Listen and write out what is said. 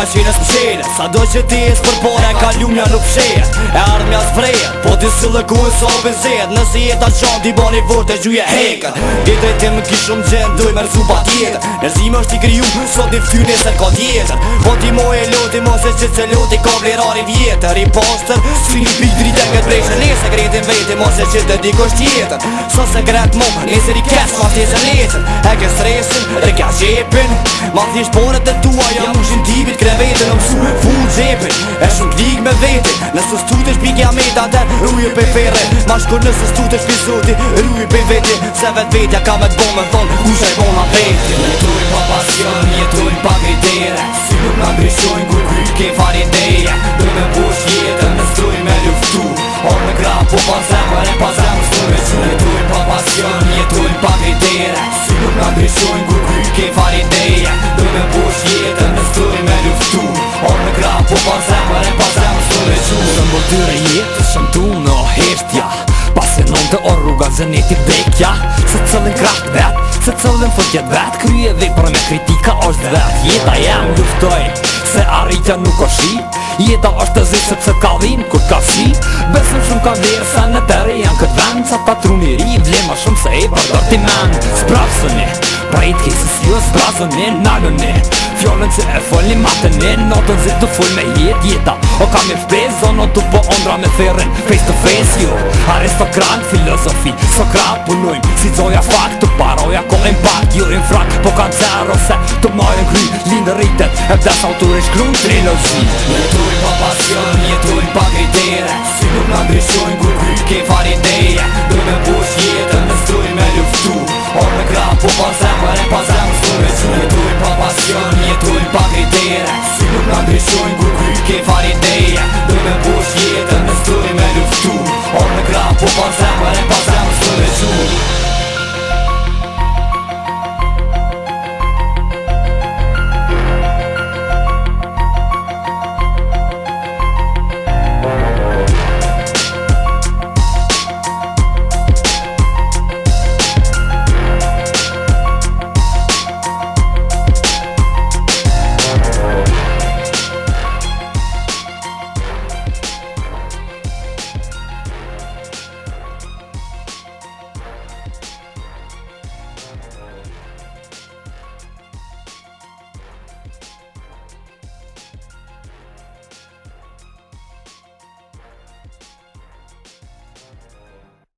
nga qenës mshele. Sa do që ti es për pore ka lumja nuk fshejet. E ardhmja s'vrejet, po ti së lëkujnë sa obezet. Nëse jeta qanë ti bani vërë të gjuje hekën. Jetoj ti më kishëm gjenë doj me rëzu pa tjetër. Nërëzime është i kriju, sot një ftyne se ka tjetër. Po ti mo e loti, mos e që që loti ka vlerari vjetër. I postër, si një pik drite këtë brejshë. Ne sekretin veti, mos e që të dikosh tjetër. So sekret mo, nesër i kesh, ma tjesën letën. E ke stresin, rëkja qepin. Ma thjesht ponët e tua, jam ushin tipit krevetën. Në mësu, full gjepin, e shumë klik me veti. Nësë stutesh pikja meta, der ruje pe fere. Ma shkur nësë stutesh pizoti, ruje pe veti. Se vet vetja ka me t'bo me thonë, kusha i bona veti. Jetojnë pa pasion, jetojnë pa kritere. Si nuk nga ndryshojnë kur kry ke fari ideja. Do me posh jetën, në stroj me luftu. Orë me gra, po pa zemër e pa zemër s'to me qu. Jetojnë pa pasion, jetojnë pa kritere. Si nuk nga ndryshojnë kur kry ke fari ideja. Do me posh jetën, në stroj me luftu. Orë me gra, po pa zemër e pa zemër s'to me qu. Shëmbëll tyre jetë, shëm tu në heshtja. Pasenon të o rruga zëneti bekja. Se cëllin kraht vet, se cëllin fëtjet vet. Krye vepër me kritika është vet. Jeta jam luftoj, se arritja nuk o shi. Jeta është të zi sepse ka dhim kur ka shi. Besëm shumë ka vlerë se në tere janë këtë vend. Sa ta truni ri vlema shumë se e përdor ti men. Sprapsëni, prejt kesës jo zbrazëni, nalëni. Fjollën që e folni matëni, notën zi të full me jeta. O kam e shpres, zono të po ondra me therin. Face to face jo, aristokrat, filozofi. Sokrat punojmë, si zoja fakt. Të paroja ko impact, jo infrak. Po kanë zero se të marrin kry. Lindë rritet, e vdes autori shkruan trilogi. Jetojnë pa pasion, jetojnë pa kritere. Si nuk nga ndryshojnë kur kry ke fari ideja. Do me posh jetën, në stroj me luftu. Orë me gra, po pa zemër e pa zemër s'to me qu. Jetojnë pa pasion, jetojnë pa kritere. Si nuk nga ndryshojnë kur kry ke fari ideja.